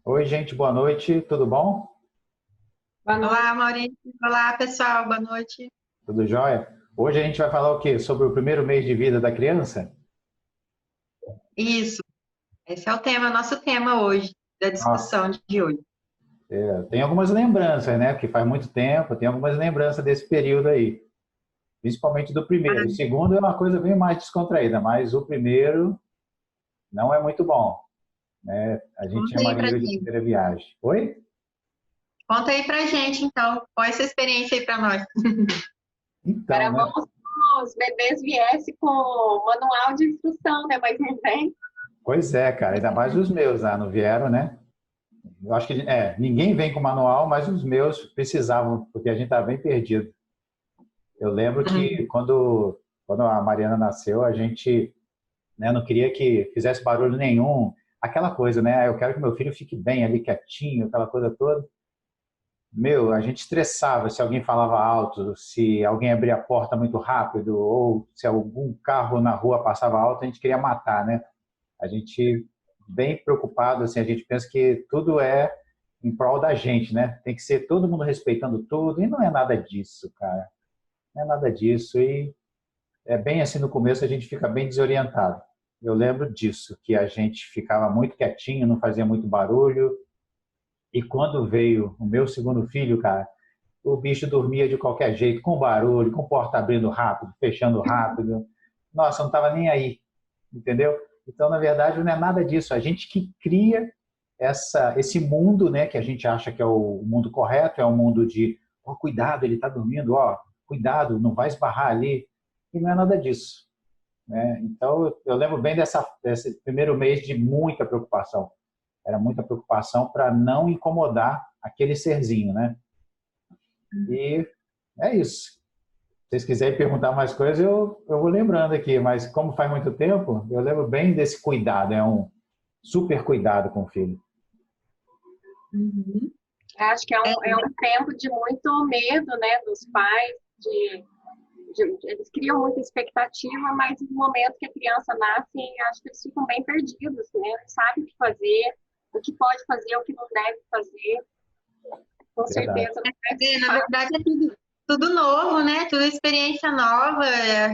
Oi, gente, boa noite, tudo bom? Boa noite. Olá, Maurício. Olá, pessoal. Boa noite. Tudo jóia? Hoje a gente vai falar o quê? Sobre o primeiro mês de vida da criança? Isso, esse é o tema, nosso tema hoje, da Nossa, discussão de hoje. tem algumas lembranças, né? Porque faz muito tempo, tem algumas lembranças desse período aí, principalmente do primeiro. O Ah, segundo é uma coisa bem mais descontraída, mas o primeiro não é muito bom, né? A gente conta aí chamaria pra de gente. primeira viagem. Oi? Conta aí pra gente, então. Qual é essa experiência aí pra nós? Então, Era né? bom se os bebês viessem com manual de instrução, né? Mas não tem. Pois é, cara, ainda mais os meus, não vieram, né? Eu acho que, ninguém vem com manual, mas os meus precisavam, porque a gente estava bem perdido. Eu lembro que quando a Mariana nasceu, a gente, né, não queria que fizesse barulho nenhum. Aquela coisa, né? Eu quero que meu filho fique bem ali, quietinho, aquela coisa toda. Meu, a gente estressava se alguém falava alto, se alguém abria a porta muito rápido, ou se algum carro na rua passava alto, a gente queria matar, né? A gente, bem preocupado, assim, a gente pensa que tudo é em prol da gente, né? Tem que ser todo mundo respeitando tudo, e não é nada disso, cara. Não é nada disso. E é bem assim no começo a gente fica bem desorientado. Eu lembro disso, que a gente ficava muito quietinho, não fazia muito barulho. E quando veio o meu segundo filho, cara, o bicho dormia de qualquer jeito, com barulho, com porta abrindo rápido, fechando rápido. Nossa, não estava nem aí, entendeu? Então, na verdade, não é nada disso. A gente que cria esse mundo, né, que a gente acha que é o mundo correto, é o mundo de, ó, cuidado, ele está dormindo, ó, cuidado, não vai esbarrar ali. E não é nada disso, né? Então, eu lembro bem desse primeiro mês de muita preocupação. Era muita preocupação para não incomodar aquele serzinho, né? E é isso. Se vocês quiserem perguntar mais coisas, eu vou lembrando aqui, mas como faz muito tempo, eu lembro bem desse cuidado, é um super cuidado com o filho. Uhum. Acho que é um tempo de muito medo, né? Dos pais, eles criam muita expectativa, mas no momento que a criança nasce, acho que eles ficam bem perdidos, né? Não sabem o que fazer, o que pode fazer, o que não deve fazer. Com Verdade. certeza, não é Na fácil. verdade, é tudo novo, né? Tudo experiência nova,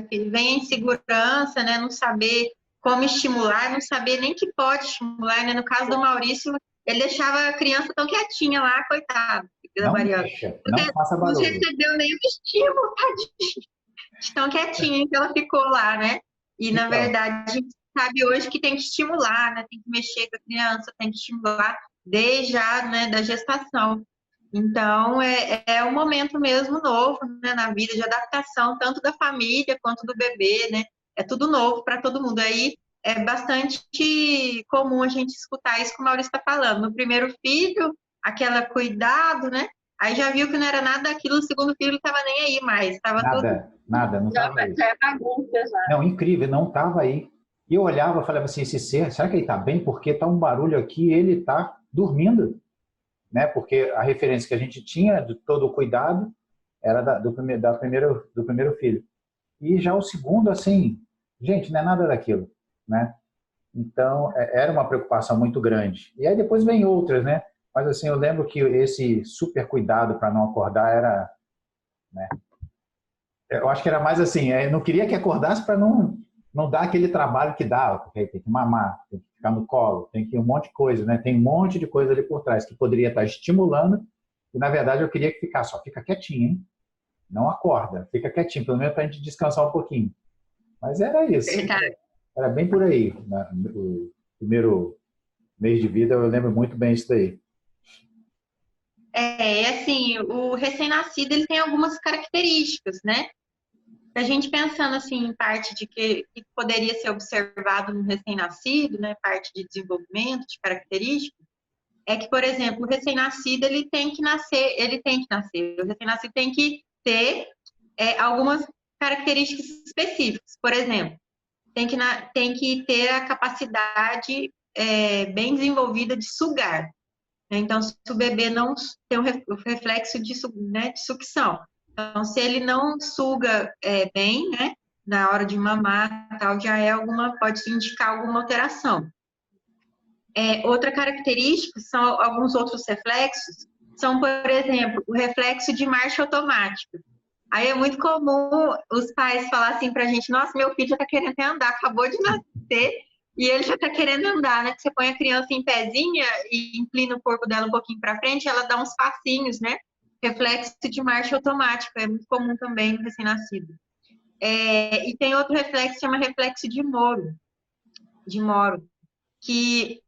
que vem a insegurança, né? Não saber como estimular, não saber nem que pode estimular, né? No caso do Maurício, ele deixava a criança tão quietinha lá, coitado da Não Mariana. mexa, não Porque faça não barulho. recebeu nenhum estímulo, tadinho. De tão quietinha que ela ficou lá, né? E, na Então, verdade, a gente sabe hoje que tem que estimular, né? Tem que mexer com a criança, tem que estimular desde já, né, da gestação. Então, é um momento mesmo novo, né, na vida de adaptação, tanto da família quanto do bebê, né? É tudo novo para todo mundo. Aí é bastante comum a gente escutar isso que o Maurício está falando. No primeiro filho, aquela cuidado, né? Aí já viu que não era nada daquilo, no segundo filho não estava nem aí mais, estava tudo. nada, nada, não Já, estava aí. já é bagunça, já. Não, incrível, não estava aí. E eu olhava e falava assim, esse ser, será que ele está bem? Porque está um barulho aqui, ele está dormindo, né? Porque a referência que a gente tinha de todo o cuidado era do primeiro filho. E já o segundo, assim, gente, não é nada daquilo, né? Então, era uma preocupação muito grande. E aí depois vem outras, né? Mas assim, eu lembro que esse super cuidado para não acordar era, né? Eu acho que era mais assim, eu não queria que acordasse para não dar aquele trabalho que dá, porque tem que mamar, tem que ficar no colo, tem que um monte de coisa, né? Tem um monte de coisa ali por trás que poderia estar estimulando, e na verdade eu queria que ficasse, só fica quietinho, hein? Não acorda, fica quietinho, pelo menos para a gente descansar um pouquinho. Mas era isso, Verdade. era bem por aí, né? O primeiro mês de vida eu lembro muito bem isso daí. Assim, o recém-nascido ele tem algumas características, né? A gente pensando assim em parte de que poderia ser observado no recém-nascido, né? Parte de desenvolvimento, de características, é que, por exemplo, o recém-nascido ele tem que nascer, o recém-nascido tem que ter algumas características específicas. Por exemplo, tem que ter a capacidade bem desenvolvida de sugar, né? Então, se o bebê não tem o reflexo né, de sucção, então, se ele não suga bem, né, na hora de mamar, tal, já pode indicar alguma alteração. Outra característica são alguns outros reflexos, são, por exemplo, o reflexo de marcha automática. Aí é muito comum os pais falarem assim pra gente, nossa, meu filho já tá querendo andar, acabou de nascer, e ele já tá querendo andar, né? Que você põe a criança em pezinha e inclina o corpo dela um pouquinho para frente, ela dá uns passinhos, né? Reflexo de marcha automática, é muito comum também no recém-nascido. E tem outro reflexo que chama reflexo de Moro, que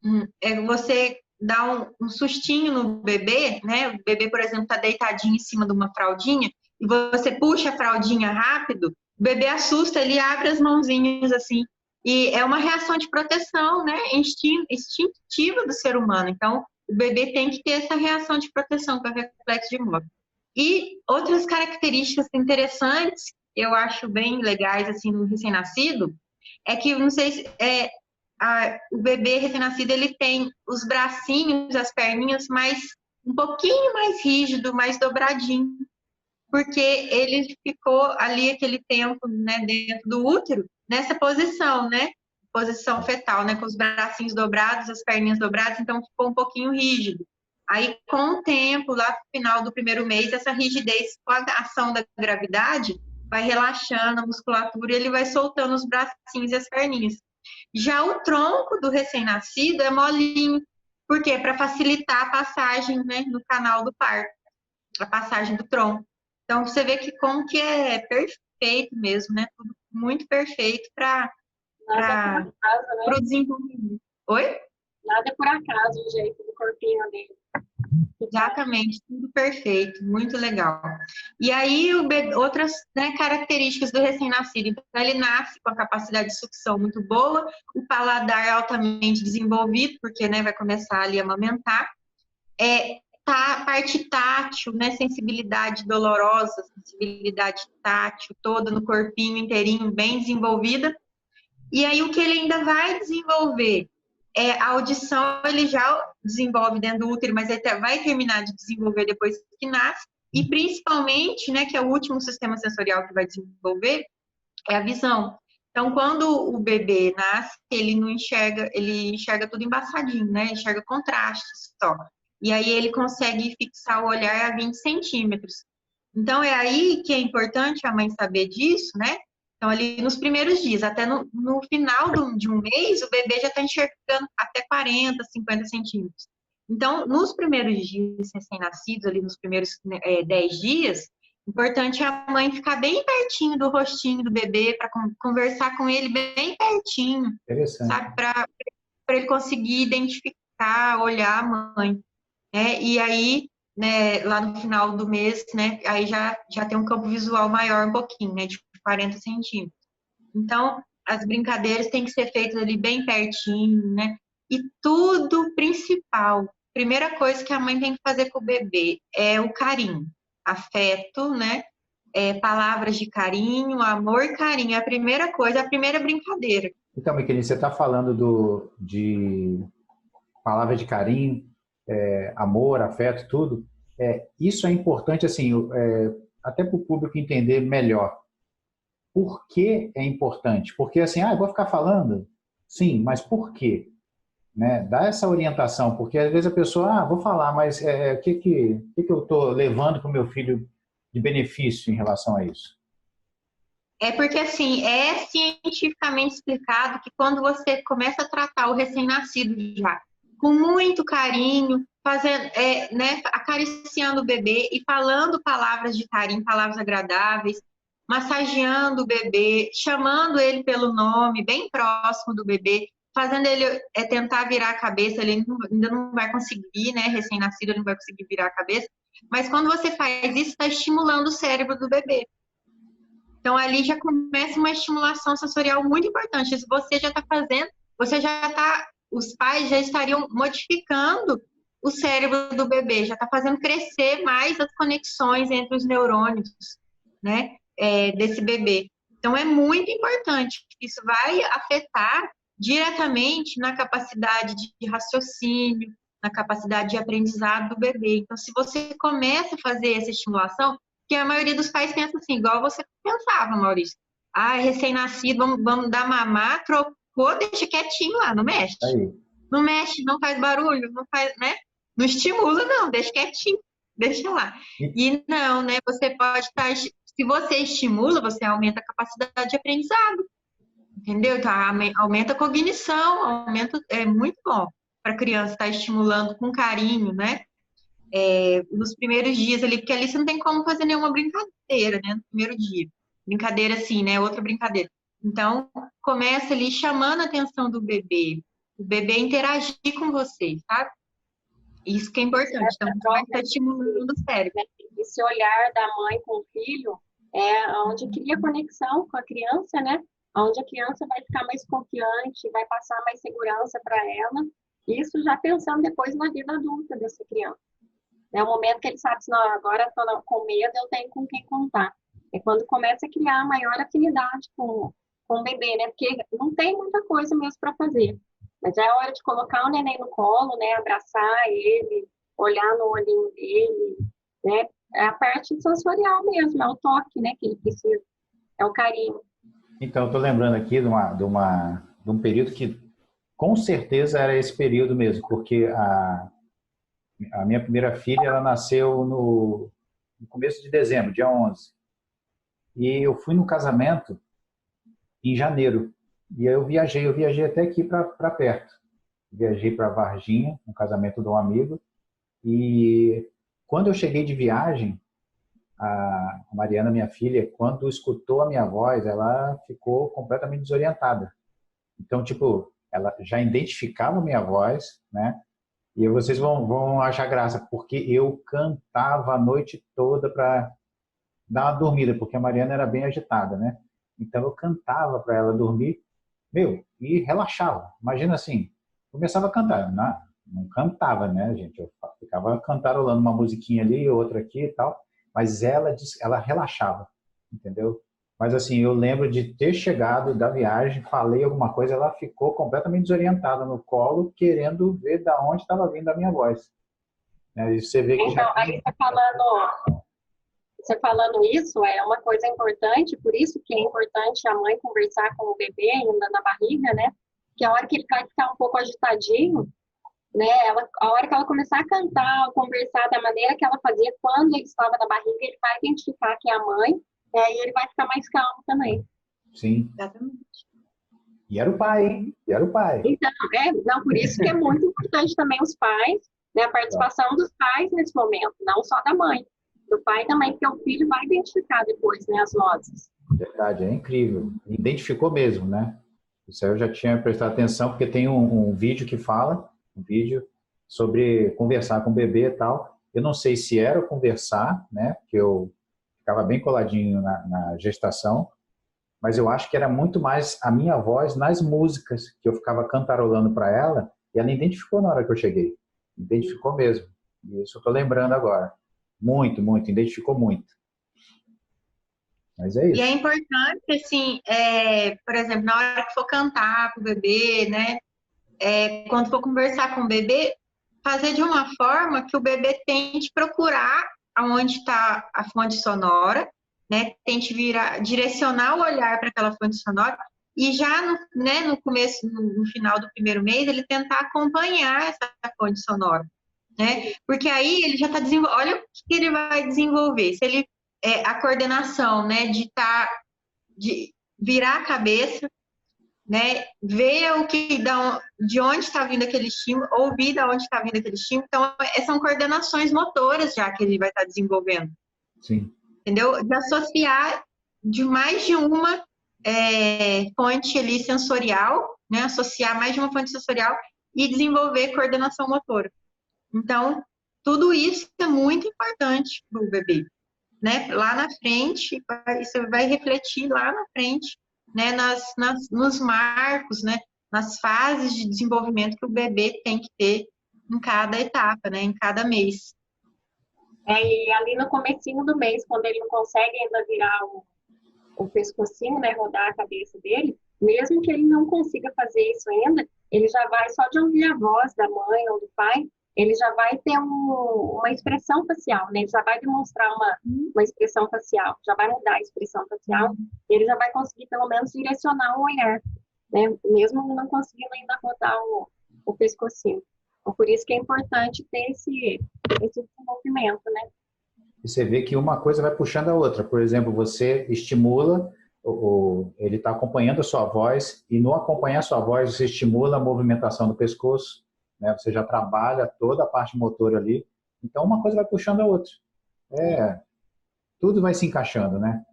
você dá um sustinho no bebê, né? O bebê, por exemplo, tá deitadinho em cima de uma fraldinha, e você puxa a fraldinha rápido, o bebê assusta, ele abre as mãozinhas assim, e é uma reação de proteção, né? Instintiva do ser humano. Então, o bebê tem que ter essa reação de proteção, que é o reflexo de Moro. E outras características interessantes, eu acho bem legais, assim, no recém-nascido, é que, não sei se... o bebê recém-nascido, ele tem os bracinhos, as perninhas um pouquinho mais rígido, mais dobradinho, porque ele ficou ali aquele tempo, né, dentro do útero, nessa posição, né? Posição fetal, né? Com os bracinhos dobrados, as perninhas dobradas, então ficou um pouquinho rígido. Aí, com o tempo, lá no final do primeiro mês, essa rigidez, com a ação da gravidade, vai relaxando a musculatura e ele vai soltando os bracinhos e as perninhas. Já o tronco do recém-nascido é molinho. Por quê? Para facilitar a passagem, né, no canal do parto, a passagem do tronco. Então, você vê que como que é perfeito mesmo, né? Tudo muito perfeito para o desenvolvimento. Oi? Nada é por acaso o jeito do corpinho dele. Exatamente, tudo perfeito, muito legal. E aí, outras, né, características do recém-nascido. Então, ele nasce com a capacidade de sucção muito boa, o paladar altamente desenvolvido, porque, né, vai começar ali a amamentar. Parte tátil, né, sensibilidade dolorosa, sensibilidade tátil toda no corpinho inteirinho, bem desenvolvida. E aí, o que ele ainda vai desenvolver? A audição ele já desenvolve dentro do útero, mas ele vai terminar de desenvolver depois que nasce, e principalmente, né, que é o último sistema sensorial que vai desenvolver, é a visão. Então, quando o bebê nasce, ele não enxerga, ele enxerga tudo embaçadinho, né, enxerga contrastes só. E aí ele consegue fixar o olhar a 20 centímetros. Então, é aí que é importante a mãe saber disso, né? Então, ali nos primeiros dias, até no final de um mês, o bebê já está enxergando até 40, 50 centímetros. Então, nos primeiros dias recém-nascidos, ali nos primeiros 10 dias, importante a mãe ficar bem pertinho do rostinho do bebê, para conversar com ele bem pertinho, sabe? Para ele conseguir identificar, olhar a mãe. E aí, né, lá no final do mês, né, aí já tem um campo visual maior um pouquinho, né, de 40 centímetros. Então, as brincadeiras têm que ser feitas ali bem pertinho, né? E tudo principal, primeira coisa que a mãe tem que fazer com o bebê é o carinho, afeto, né? Palavras de carinho, amor e carinho. É a primeira coisa, a primeira brincadeira. Então, Miqueline, você está falando de palavras de carinho, amor, afeto, tudo. Isso é importante, assim, até para o público entender melhor. Por que é importante? Porque, assim, eu vou ficar falando? Sim, mas por quê? Né? Dá essa orientação, porque às vezes a pessoa, vou falar, mas o que eu estou levando para o meu filho de benefício em relação a isso? Porque, assim, é cientificamente explicado que quando você começa a tratar o recém-nascido já com muito carinho, fazendo, né, acariciando o bebê e falando palavras de carinho, palavras agradáveis, massageando o bebê, chamando ele pelo nome, bem próximo do bebê, fazendo ele tentar virar a cabeça, ele ainda não vai conseguir, né, recém-nascido, ele não vai conseguir virar a cabeça, mas quando você faz isso, está estimulando o cérebro do bebê. Então, ali já começa uma estimulação sensorial muito importante. Se você já está fazendo, os pais já estariam modificando o cérebro do bebê, já está fazendo crescer mais as conexões entre os neurônios, né, desse bebê. Então, é muito importante. Isso vai afetar diretamente na capacidade de raciocínio, na capacidade de aprendizado do bebê. Então, se você começa a fazer essa estimulação, que a maioria dos pais pensa assim, igual você pensava, Maurício. Recém-nascido, vamos dar mamar, trocou, deixa quietinho lá, não mexe. não mexe, não faz barulho, não faz, né? Não estimula, não, deixa quietinho, deixa lá. E não, né? Você pode estar. Se você estimula, você aumenta a capacidade de aprendizado, entendeu? Então, aumenta a cognição, é muito bom para a criança estar estimulando com carinho, né? Nos primeiros dias ali, porque ali você não tem como fazer nenhuma brincadeira, né? No primeiro dia. Brincadeira assim, né? Outra brincadeira. Então, começa ali chamando a atenção do bebê. O bebê interagir com você, sabe? Isso que é importante. Então, você vai estar estimulando o cérebro. Esse olhar da mãe com o filho é onde cria conexão com a criança, né? Onde a criança vai ficar mais confiante, vai passar mais segurança para ela. Isso já pensando depois na vida adulta dessa criança. É o momento que ele sabe, assim, não, agora estou com medo, eu tenho com quem contar. É quando começa a criar maior afinidade com o bebê, né? Porque não tem muita coisa mesmo para fazer. Mas é a hora de colocar o neném no colo, né? Abraçar ele, olhar no olhinho dele, né? É a parte sensorial mesmo, é o toque, né? Que ele precisa, é o carinho. Então, estou lembrando aqui de um período que, com certeza, era esse período mesmo, porque a minha primeira filha, ela nasceu no começo de dezembro, dia 11. E eu fui no casamento em janeiro. E aí eu viajei até aqui para perto. Viajei para Varginha, no casamento de um amigo. E quando eu cheguei de viagem, a Mariana, minha filha, quando escutou a minha voz, ela ficou completamente desorientada. Então, tipo, ela já identificava a minha voz, né? E vocês vão achar graça, porque eu cantava a noite toda para dar uma dormida, porque a Mariana era bem agitada, né? Então eu cantava para ela dormir, e relaxava. Imagina assim, começava a cantar, não cantava, né, gente? Eu ficava cantarolando uma musiquinha ali, outra aqui e tal, mas ela relaxava, entendeu? Mas assim, eu lembro de ter chegado da viagem, falei alguma coisa, ela ficou completamente desorientada no colo, querendo ver da onde estava vindo a minha voz. E você vê que então, aí você falando isso, é uma coisa importante, por isso que é importante a mãe conversar com o bebê ainda na barriga, né? Que a hora que ele vai ficar um pouco agitadinho, né? A hora que ela começar a cantar, a conversar da maneira que ela fazia quando ele estava na barriga, ele vai identificar que é a mãe, e aí ele vai ficar mais calmo também. Sim. Exatamente. E era o pai, hein? E era o pai. Então, não, por isso que é muito importante também os pais, né? A participação dos pais nesse momento, não só da mãe. Do pai também, porque o filho vai identificar depois, né, as vozes. Verdade, é incrível. Identificou mesmo, né? Isso aí eu já tinha prestado atenção, porque tem um vídeo que fala, um vídeo sobre conversar com o bebê e tal. Eu não sei se era conversar, né? Porque eu ficava bem coladinho na gestação, mas eu acho que era muito mais a minha voz nas músicas, que eu ficava cantarolando para ela, e ela identificou na hora que eu cheguei. Identificou mesmo. E isso eu estou lembrando agora. Muito, muito, identificou muito. Mas é isso. E é importante, assim, por exemplo, na hora que for cantar com o bebê, né? Quando for conversar com o bebê, fazer de uma forma que o bebê tente procurar aonde está a fonte sonora, né? Tente direcionar o olhar para aquela fonte sonora e já no começo, no final do primeiro mês, ele tentar acompanhar essa fonte sonora, né? Porque aí ele já está desenvolvendo, olha o que ele vai desenvolver. Se ele a coordenação, né, de virar a cabeça, né, ver de onde está vindo aquele estímulo, ouvir de onde está vindo aquele estímulo. Então, são coordenações motoras já que ele vai estar desenvolvendo. Sim. Entendeu? De associar de mais de uma fonte ali sensorial, né, associar mais de uma fonte sensorial e desenvolver coordenação motora. Então, tudo isso é muito importante para o bebê, né? Lá na frente, isso vai refletir lá na frente, né? Nos marcos, né? Nas fases de desenvolvimento que o bebê tem que ter em cada etapa, né? Em cada mês. E ali no comecinho do mês, quando ele não consegue ainda virar o pescocinho, né? Rodar a cabeça dele, mesmo que ele não consiga fazer isso ainda, ele já vai, só de ouvir a voz da mãe ou do pai, ele já vai ter uma expressão facial, né? Ele já vai demonstrar uma expressão facial, já vai mudar a expressão facial, ele já vai conseguir, pelo menos, direcionar o olhar, né? Mesmo não conseguindo ainda rodar o pescocinho. Então, por isso que é importante ter esse desenvolvimento, né? E você vê que uma coisa vai puxando a outra. Por exemplo, você estimula, ele está acompanhando a sua voz, e no acompanhar a sua voz, você estimula a movimentação do pescoço, né? Você já trabalha toda a parte motora ali. Então, uma coisa vai puxando a outra. Tudo vai se encaixando, né?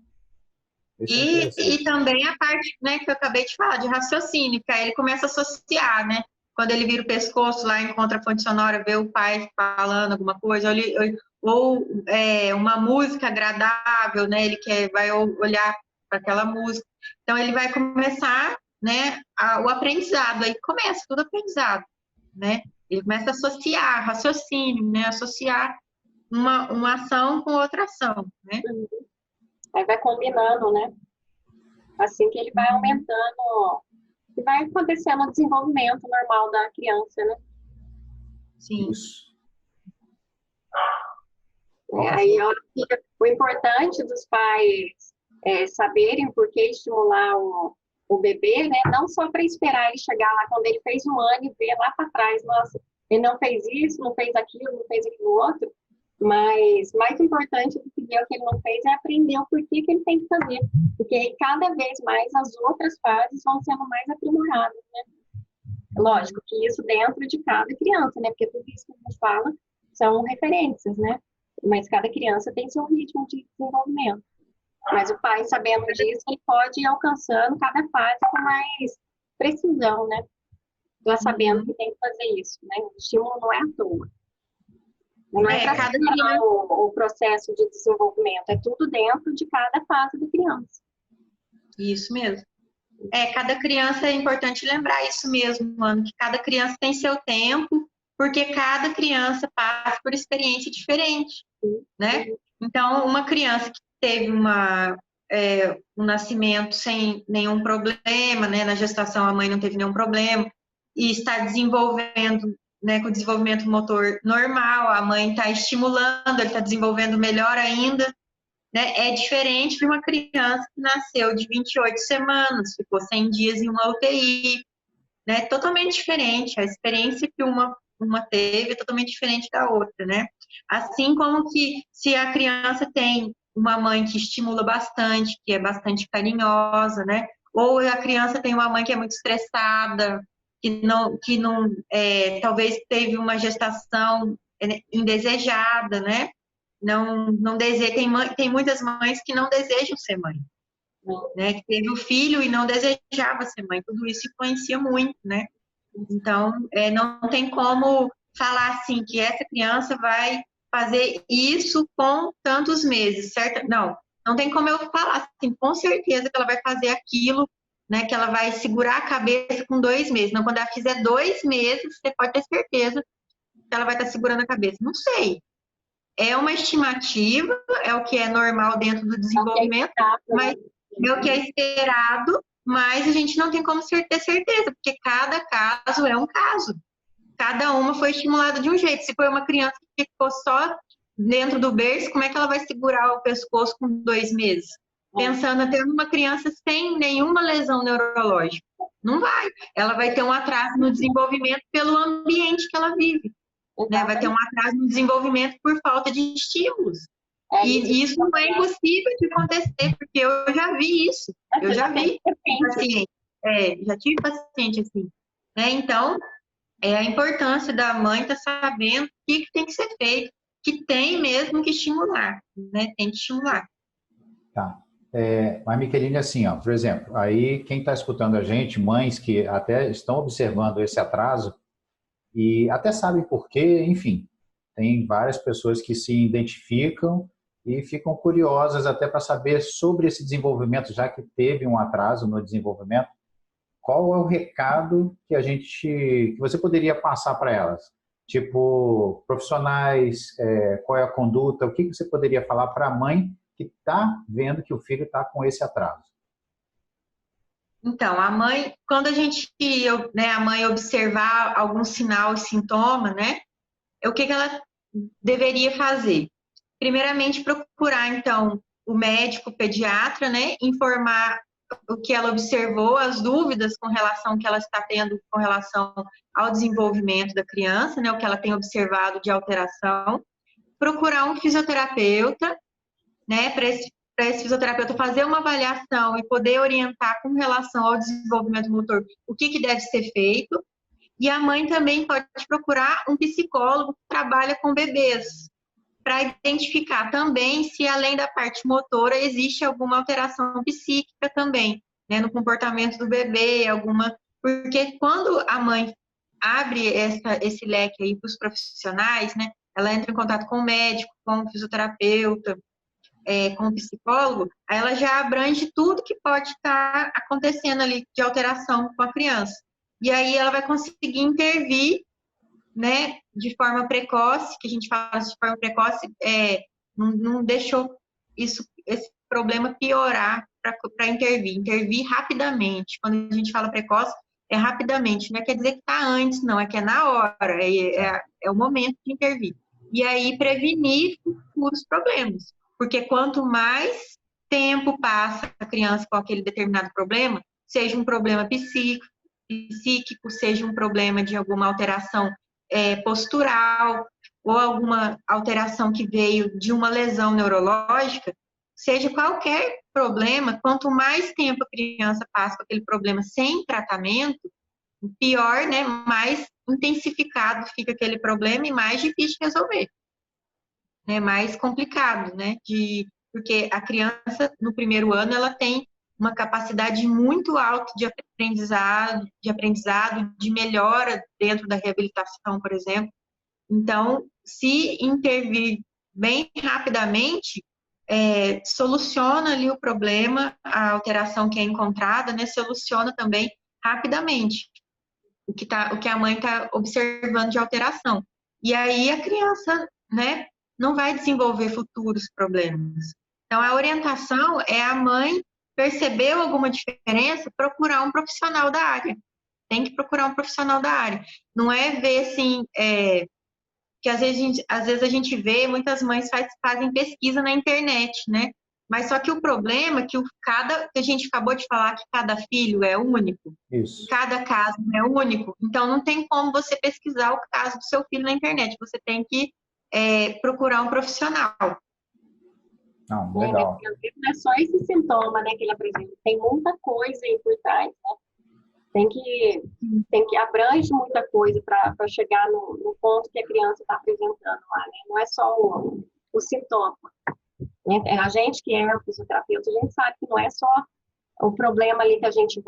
E também a parte, né, que eu acabei de falar, de raciocínio, que aí ele começa a associar, né? Quando ele vira o pescoço lá, encontra a fonte sonora, vê o pai falando alguma coisa, ou uma música agradável, né? Ele vai olhar para aquela música. Então, ele vai começar, né, o aprendizado. Aí começa tudo aprendizado, né? Ele começa a associar raciocínio, né? Associar uma ação com outra ação, né? Aí vai combinando, né? Assim que ele vai aumentando, e vai acontecendo o desenvolvimento normal da criança, né? Sim. Isso. Aí o importante dos pais saberem por que estimular o bebê, né? Não só para esperar ele chegar lá quando ele fez 1 ano e ver lá para trás, nossa, ele não fez isso, não fez aquilo, não fez aquilo outro, mas mais importante do que ver o que ele não fez é aprender o porquê que ele tem que fazer, porque aí cada vez mais as outras fases vão sendo mais aprimoradas, né? Lógico que isso dentro de cada criança, né? Porque tudo isso que a gente fala são referências, né? Mas cada criança tem seu ritmo de desenvolvimento. Mas o pai, sabendo disso, ele pode ir alcançando cada fase com mais precisão, né? Já sabendo que tem que fazer isso, né? O estímulo não é à toa. Não é para acelerar o processo de desenvolvimento, é tudo dentro de cada fase da criança. Isso mesmo. Cada criança, é importante lembrar isso mesmo, mano, que cada criança tem seu tempo, porque cada criança passa por experiência diferente, né? Então, uma criança que teve um nascimento sem nenhum problema, né? Na gestação a mãe não teve nenhum problema, e está desenvolvendo, né, com o desenvolvimento motor normal, a mãe está estimulando, ele está desenvolvendo melhor ainda, né? É diferente de uma criança que nasceu de 28 semanas, ficou 100 dias em uma UTI, né? Totalmente diferente, a experiência que uma teve é totalmente diferente da outra, né? Assim como que se a criança tem uma mãe que estimula bastante, que é bastante carinhosa, né? Ou a criança tem uma mãe que é muito estressada, que não talvez teve uma gestação indesejada, né? Não deseja, tem muitas mães que não desejam ser mãe, né? Que teve o filho e não desejava ser mãe. Tudo isso influencia muito, né? Então, não tem como falar assim que essa criança vai fazer isso com tantos meses, certo? Não tem como eu falar assim, com certeza que ela vai fazer aquilo, né? Que ela vai segurar a cabeça com 2 meses. Não, quando ela fizer 2 meses, você pode ter certeza que ela vai estar segurando a cabeça. Não sei. É uma estimativa, é o que é normal dentro do desenvolvimento, mas é o que é esperado, mas a gente não tem como ter certeza, porque cada caso é um caso. Cada uma foi estimulada de um jeito. Se foi uma criança que ficou só dentro do berço, como é que ela vai segurar o pescoço com 2 meses? Pensando até numa criança sem nenhuma lesão neurológica. Não vai. Ela vai ter um atraso no desenvolvimento pelo ambiente que ela vive. Né? Vai ter um atraso no desenvolvimento por falta de estímulos. E isso não é impossível de acontecer, porque eu já vi isso. Eu já vi paciente. Já tive paciente assim. Né? Então, a importância da mãe estar sabendo o que tem que ser feito, que tem mesmo que estimular. Né? Tem que estimular. Tá. Mas, Micheline, assim, ó, por exemplo, aí quem está escutando a gente, mães que até estão observando esse atraso, e até sabem por quê, enfim, tem várias pessoas que se identificam e ficam curiosas até para saber sobre esse desenvolvimento, já que teve um atraso no desenvolvimento. Qual é o recado que você poderia passar para elas? Tipo, profissionais, qual é a conduta, o que você poderia falar para a mãe que está vendo que o filho está com esse atraso? Então, a mãe, quando a mãe observar algum sinal e sintoma, né, o que ela deveria fazer? Primeiramente, procurar, então, o médico, o pediatra, né, informar o que ela observou, as dúvidas com relação que ela está tendo com relação ao desenvolvimento da criança, né, o que ela tem observado de alteração, procurar um fisioterapeuta, né, para esse fisioterapeuta fazer uma avaliação e poder orientar com relação ao desenvolvimento motor o que deve ser feito. E a mãe também pode procurar um psicólogo que trabalha com bebês, para identificar também se, além da parte motora, existe alguma alteração psíquica também, né, no comportamento do bebê, porque quando a mãe abre esse leque aí para os profissionais, né, ela entra em contato com o médico, com o fisioterapeuta, com o psicólogo, aí ela já abrange tudo que pode estar acontecendo ali de alteração com a criança. E aí ela vai conseguir intervir, né, de forma precoce, que a gente fala de forma precoce, não deixou esse problema piorar para intervir rapidamente. Quando a gente fala precoce, é rapidamente, não quer dizer que está antes, não, é que é na hora, é o momento de intervir. E aí prevenir futuros problemas, porque quanto mais tempo passa a criança com aquele determinado problema, seja um problema psíquico, seja um problema de alguma alteração postural, ou alguma alteração que veio de uma lesão neurológica, seja qualquer problema, quanto mais tempo a criança passa com aquele problema sem tratamento, pior, né, mais intensificado fica aquele problema e mais difícil de resolver, né, mais complicado, né, porque a criança, no primeiro ano, ela tem uma capacidade muito alta de aprendizado, de melhora dentro da reabilitação, por exemplo. Então, se intervir bem rapidamente, soluciona ali o problema, a alteração que é encontrada, né, soluciona também rapidamente o que a mãe está observando de alteração. E aí a criança, né, não vai desenvolver futuros problemas. Então, a orientação é a mãe percebeu alguma diferença, procurar um profissional da área. Tem que procurar um profissional da área. Não é ver, assim, que às vezes a gente vê, muitas mães fazem pesquisa na internet, né? Mas só que o problema é que que a gente acabou de falar que cada filho é único, Isso. cada caso é único, então não tem como você pesquisar o caso do seu filho na internet, você tem que procurar um profissional. Não, legal. Porque às vezes não é só esse sintoma, né, que ele apresenta, tem muita coisa aí por trás, né? Tem que abrange muita coisa para chegar no ponto que a criança está apresentando lá, né? Não é só o sintoma. A gente que é fisioterapeuta, a gente sabe que não é só o problema ali que a gente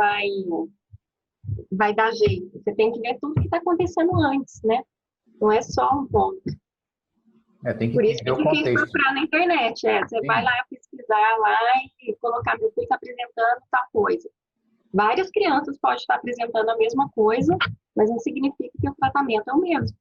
vai dar jeito. Você tem que ver tudo que está acontecendo antes, né? Não é só um ponto. Tem que Por isso que é entender o difícil contexto. procurar na internet. Você Sim. vai lá pesquisar lá e colocar meu filho está apresentando tal coisa. Várias crianças podem estar apresentando a mesma coisa, mas não significa que o tratamento é o mesmo.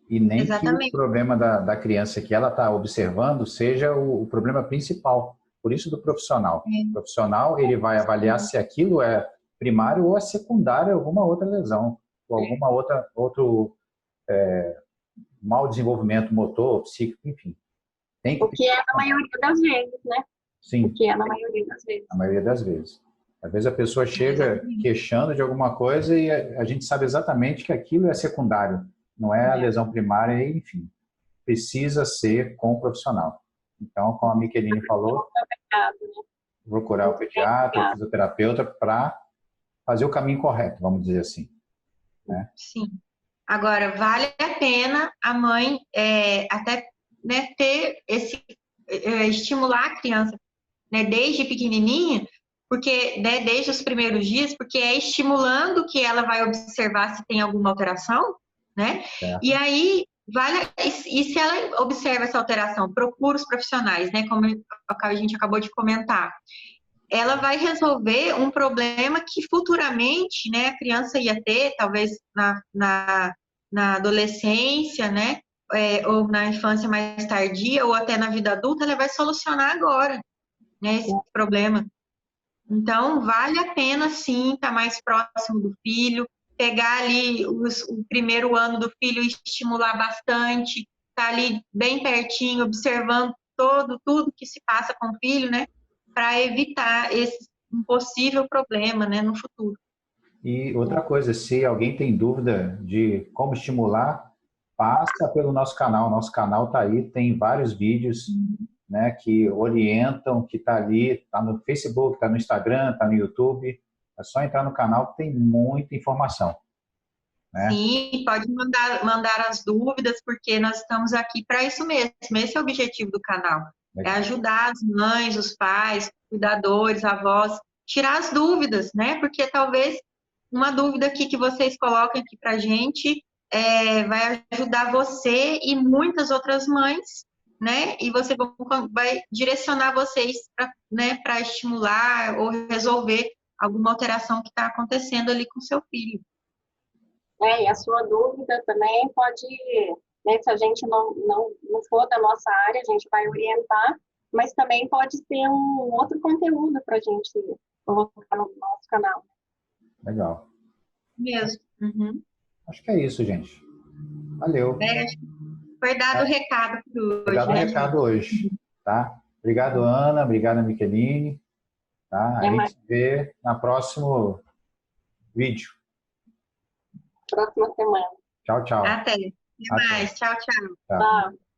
E nem Exatamente. que o problema da criança que ela está observando seja o problema principal. Por isso do profissional. O profissional, ele vai avaliar se aquilo é primário ou é secundário, alguma outra lesão, ou alguma outro mau desenvolvimento motor, psíquico, enfim. O que é na maioria das vezes, né? Sim. O que é na maioria das vezes. A maioria das vezes. Às vezes a pessoa chega queixando de alguma coisa e a gente sabe exatamente que aquilo é secundário, não é a lesão primária, enfim. Precisa ser com o profissional. Então, como a Micheline falou, procurar o pediatra, o fisioterapeuta para fazer o caminho correto, vamos dizer assim. Né? Sim. Agora, vale a pena a mãe até, né, ter estimular a criança, né, desde pequenininha, porque, né, desde os primeiros dias, porque é estimulando que ela vai observar se tem alguma alteração, né? Certo. E aí, e se ela observa essa alteração, procura os profissionais, né, como a gente acabou de comentar, ela vai resolver um problema que futuramente, né, a criança ia ter, talvez na adolescência, né, ou na infância mais tardia, ou até na vida adulta, ela vai solucionar agora, né, esse problema. Então, vale a pena, sim, estar mais próximo do filho, pegar ali o primeiro ano do filho e estimular bastante, estar ali bem pertinho, observando tudo que se passa com o filho, né, para evitar um possível problema, né, no futuro. E outra coisa, se alguém tem dúvida de como estimular, passa pelo nosso canal. Nosso canal está aí, tem vários vídeos, né, que orientam, que está ali, está no Facebook, está no Instagram, está no YouTube. É só entrar no canal que tem muita informação, né? Sim, pode mandar as dúvidas, porque nós estamos aqui para isso mesmo. Esse é o objetivo do canal. É Legal. ajudar as mães, os pais, cuidadores, avós, tirar as dúvidas, né? Porque talvez uma dúvida aqui que vocês coloquem aqui para a gente vai ajudar você e muitas outras mães, né? E você vai direcionar vocês para, né, para estimular ou resolver alguma alteração que está acontecendo ali com seu filho. E a sua dúvida também pode, né, se a gente não for da nossa área, a gente vai orientar, mas também pode ser um outro conteúdo para a gente colocar no nosso canal. Legal. Mesmo. Uhum. Acho que é isso, gente. Valeu. Foi dado o recado por hoje. Foi dado o recado hoje, tá? Obrigado, Ana. Obrigado, Micheline. Tá? A gente se vê no próximo vídeo. Próxima semana. Tchau, tchau. Até mais. Tchau, tchau. Tchau.